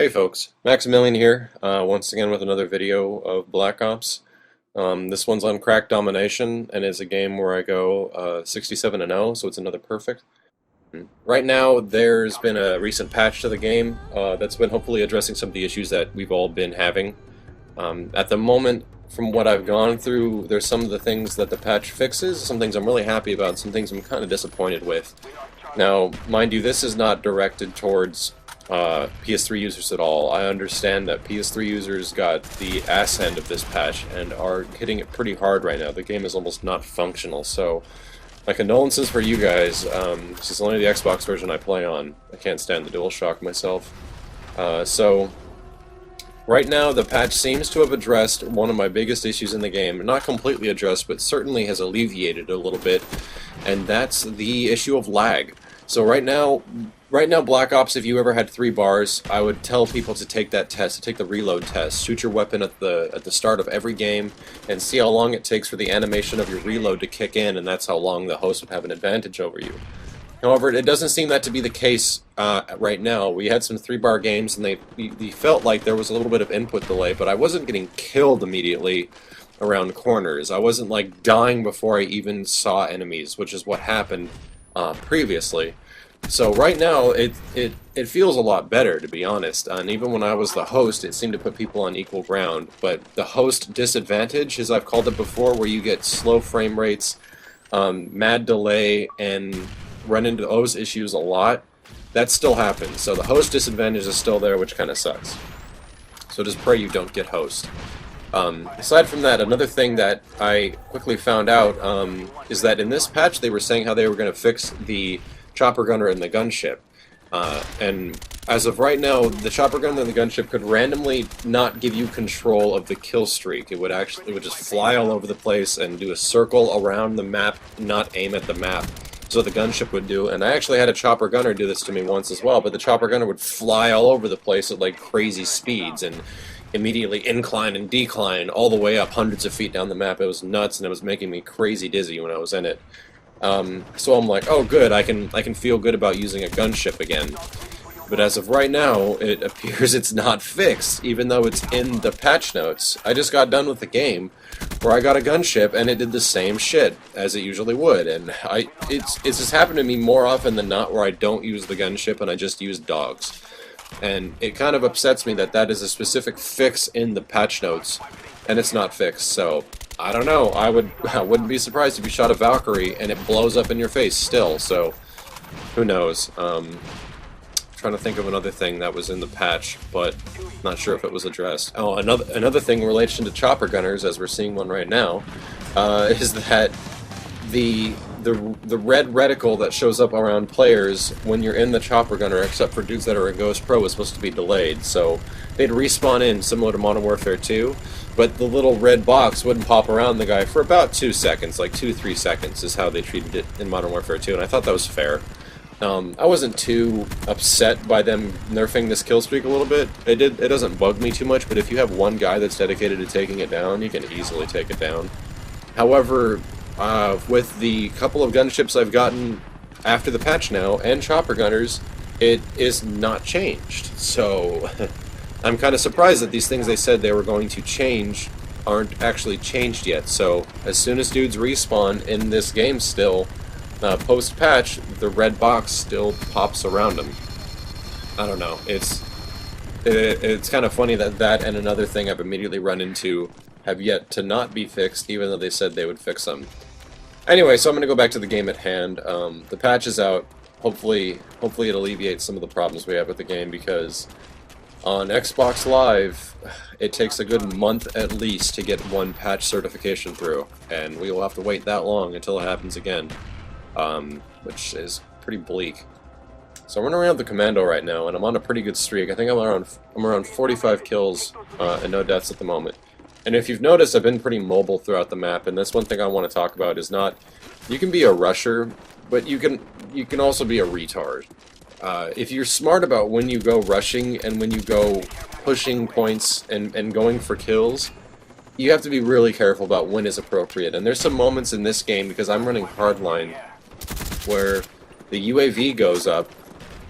Hey folks, Maximilian here, once again with another video of Black Ops. This one's on Crack Domination, and is a game where I go 67-0, so it's another perfect. Right now, there's been a recent patch to the game that's been hopefully addressing some of the issues that we've all been having. At the moment, from what I've gone through, there's some of the things that the patch fixes, some things I'm really happy about, some things I'm kind of disappointed with. Now, mind you, this is not directed towards PS3 users at all. I understand that PS3 users got the ass end of this patch and are hitting it pretty hard right now. The game is almost not functional, so my condolences for you guys. This is only the Xbox version I play on. I can't stand the DualShock myself. So right now the patch seems to have addressed one of my biggest issues in the game. Not completely addressed, but certainly has alleviated a little bit, and that's the issue of lag. So right now, Black Ops, if you ever had 3 bars, I would tell people to take that test, to take the reload test. Shoot your weapon at the start of every game, and see how long it takes for the animation of your reload to kick in, and that's how long the host would have an advantage over you. However, it doesn't seem that to be the case right now. We had some 3-bar games, and they felt like there was a little bit of input delay, but I wasn't getting killed immediately around corners. I wasn't like dying before I even saw enemies, which is what happened previously. So right now, it feels a lot better, to be honest, and even when I was the host, it seemed to put people on equal ground. But the host disadvantage, as I've called it before, where you get slow frame rates, mad delay, and run into those issues a lot, that still happens. So the host disadvantage is still there, which kind of sucks. So just pray you don't get host. Aside from that, another thing that I quickly found out is that in this patch they were saying how they were going to fix the chopper gunner and the gunship. And as of right now, the chopper gunner and the gunship could randomly not give you control of the kill streak. It would just fly all over the place and do a circle around the map, not aim at the map. So the gunship would do, and I actually had a chopper gunner do this to me once as well, but the chopper gunner would fly all over the place at like crazy speeds and immediately incline and decline all the way up hundreds of feet down the map. It was nuts, and it was making me crazy dizzy when I was in it. So I'm like, oh good, I can feel good about using a gunship again. But as of right now, it appears it's not fixed, even though it's in the patch notes. I just got done with the game where I got a gunship and it did the same shit as it usually would, and it's just happened to me more often than not where I don't use the gunship and I just use dogs. And it kind of upsets me that that is a specific fix in the patch notes, and it's not fixed, so I don't know. I wouldn't be surprised if you shot a Valkyrie and it blows up in your face still, so who knows. Trying to think of another thing that was in the patch, but not sure if it was addressed. Oh, another thing in relation to chopper gunners, as we're seeing one right now, is that the red reticle that shows up around players when you're in the chopper gunner, except for dudes that are in Ghost Pro, is supposed to be delayed. So they'd respawn in similar to Modern Warfare 2, but the little red box wouldn't pop around the guy for about 2 seconds, like 2-3 seconds is how they treated it in Modern Warfare 2, and I thought that was fair. I wasn't too upset by them nerfing this kill streak a little bit. It doesn't bug me too much, but if you have one guy that's dedicated to taking it down, you can easily take it down. However, with the couple of gunships I've gotten after the patch now, and chopper gunners, it is not changed. So I'm kind of surprised that these things they said they were going to change aren't actually changed yet. So as soon as dudes respawn in this game still, post-patch, the red box still pops around them. I don't know. It's kind of funny that and another thing I've immediately run into have yet to not be fixed, even though they said they would fix them. Anyway, so I'm going to go back to the game at hand. The patch is out. Hopefully it alleviates some of the problems we have with the game, because on Xbox Live, it takes a good month at least to get one patch certification through, and we will have to wait that long until it happens again. Which is pretty bleak. So I'm running around the commando right now, and I'm on a pretty good streak. I think I'm around 45 kills and no deaths at the moment. And if you've noticed, I've been pretty mobile throughout the map, and that's one thing I want to talk about. Is not you can be a rusher, but you can also be a retard. If you're smart about when you go rushing and when you go pushing points and going for kills, you have to be really careful about when is appropriate. And there's some moments in this game, because I'm running hardline, where the UAV goes up,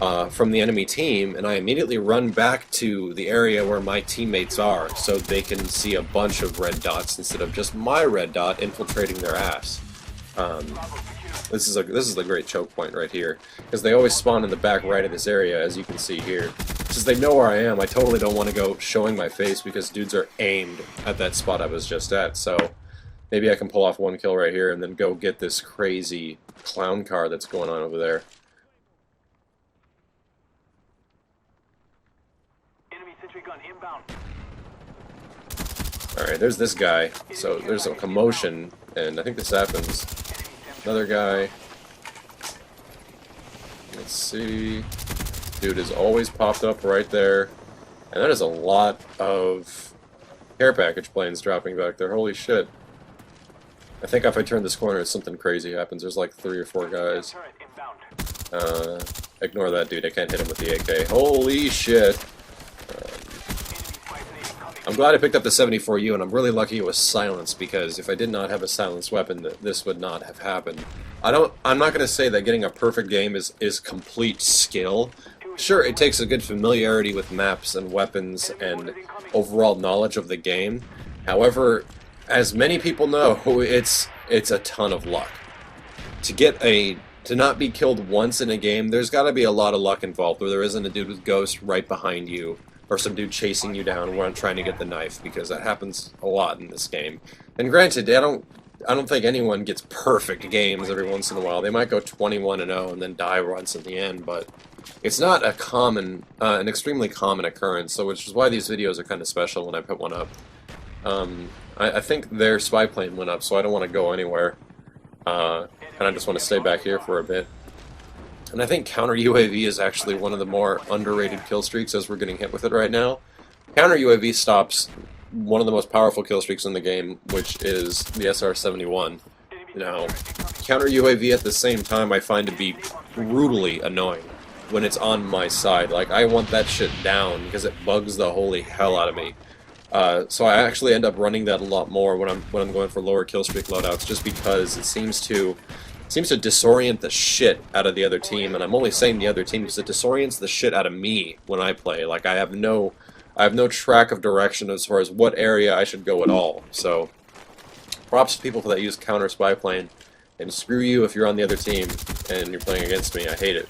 from the enemy team, and I immediately run back to the area where my teammates are, so they can see a bunch of red dots instead of just my red dot infiltrating their ass. This is a great choke point right here, because they always spawn in the back right of this area, as you can see here. Since they know where I am, I totally don't want to go showing my face because dudes are aimed at that spot I was just at. So maybe I can pull off one kill right here and then go get this crazy clown car that's going on over there. Alright, there's this guy. So there's a commotion, and I think this happens. Another guy. Let's see. Dude is always popped up right there. And that is a lot of care package planes dropping back there. Holy shit. I think if I turn this corner, something crazy happens. There's like 3 or 4 guys. Ignore that dude. I can't hit him with the AK. Holy shit. I'm glad I picked up the 74U, and I'm really lucky it was silenced, because if I did not have a silenced weapon, this would not have happened. I'm not going to say that getting a perfect game is complete skill. Sure, it takes a good familiarity with maps and weapons and overall knowledge of the game. However, as many people know, it's a ton of luck. To not be killed once in a game, there's got to be a lot of luck involved, where there isn't a dude with Ghost right behind you, or some dude chasing you down when I'm trying to get the knife, because that happens a lot in this game. And granted, I don't think anyone gets perfect games every once in a while. They might go 21-0 and then die once in the end, but it's not a common, an extremely common occurrence, so which is why these videos are kind of special when I put one up. I think their spy plane went up, so I don't want to go anywhere. And I just want to stay back here for a bit. And I think counter UAV is actually one of the more underrated kill streaks, as we're getting hit with it right now. Counter UAV stops one of the most powerful kill streaks in the game, which is the SR-71. Now, counter UAV at the same time I find to be brutally annoying when it's on my side. Like, I want that shit down because it bugs the holy hell out of me. So I actually end up running that a lot more when I'm going for lower kill streak loadouts, just because it seems to disorient the shit out of the other team, and I'm only saying the other team because it disorients the shit out of me when I play. Like, I have no track of direction as far as what area I should go at all. So, props to people that use counter spy plane, and screw you if you're on the other team and you're playing against me. I hate it.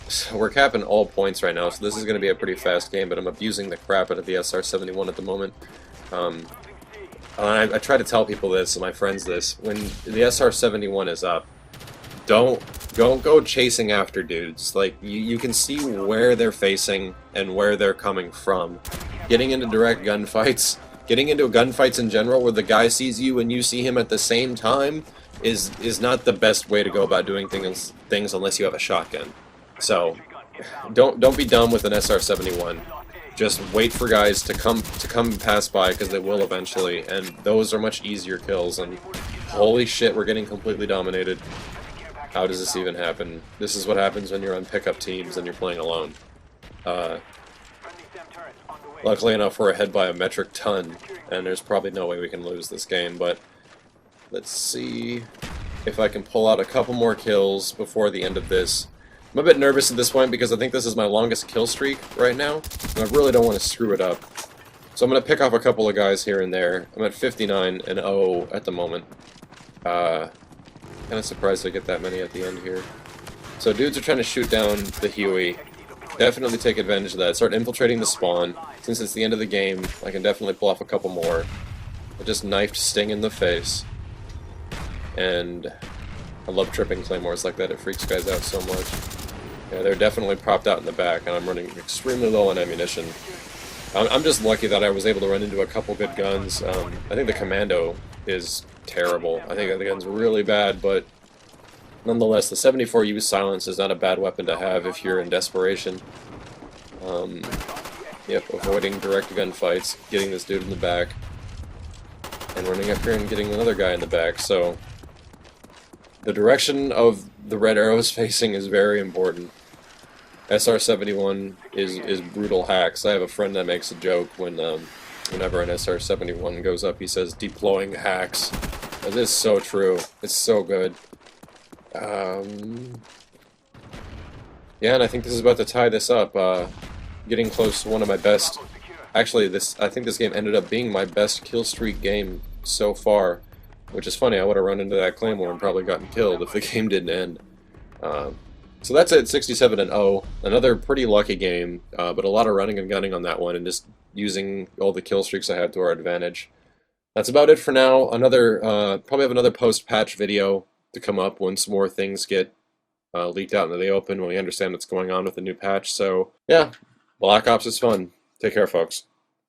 So we're capping all points right now, so this is going to be a pretty fast game, but I'm abusing the crap out of the SR-71 at the moment. I try to tell people this, and my friends this, when the SR-71 is up, don't go chasing after dudes. Like, you can see where they're facing and where they're coming from. Getting into direct gunfights, getting into gunfights in general where the guy sees you and you see him at the same time is not the best way to go about doing things unless you have a shotgun. So, don't be dumb with an SR-71. Just wait for guys to come pass by, because they will eventually, and those are much easier kills. And holy shit, we're getting completely dominated. How does this even happen? This is what happens when you're on pickup teams and you're playing alone. Luckily enough, we're ahead by a metric ton, and there's probably no way we can lose this game, but let's see if I can pull out a couple more kills before the end of this. I'm a bit nervous at this point because I think this is my longest kill streak right now, and I really don't want to screw it up. So I'm going to pick off a couple of guys here and there. I'm at 59-0 at the moment. Kind of surprised I get that many at the end here. So dudes are trying to shoot down the Huey. Definitely take advantage of that. Start infiltrating the spawn. Since it's the end of the game, I can definitely pull off a couple more. I just knifed Sting in the face. And I love tripping claymores like that. It freaks guys out so much. Yeah, they're definitely propped out in the back, and I'm running extremely low on ammunition. I'm just lucky that I was able to run into a couple good guns. I think the Commando is terrible. I think the gun's really bad, but nonetheless, the 74U silence is not a bad weapon to have if you're in desperation. Yep, avoiding direct gunfights, getting this dude in the back, and running up here and getting another guy in the back. So the direction of the red arrows facing is very important. SR-71 is brutal hacks. I have a friend that makes a joke whenever an SR-71 goes up, he says, deploying hacks. That is so true. It's so good. Yeah, and I think this is about to tie this up. Getting close to one of my best. Actually, I think this game ended up being my best kill streak game so far, which is funny. I would have run into that Claymore and probably gotten killed if the game didn't end. Um, so that's it, 67 and 0. Another pretty lucky game, but a lot of running and gunning on that one, and just using all the kill streaks I had to our advantage. That's about it for now. Probably have another post-patch video to come up once more things get leaked out into the open when we understand what's going on with the new patch. So yeah, Black Ops is fun. Take care, folks.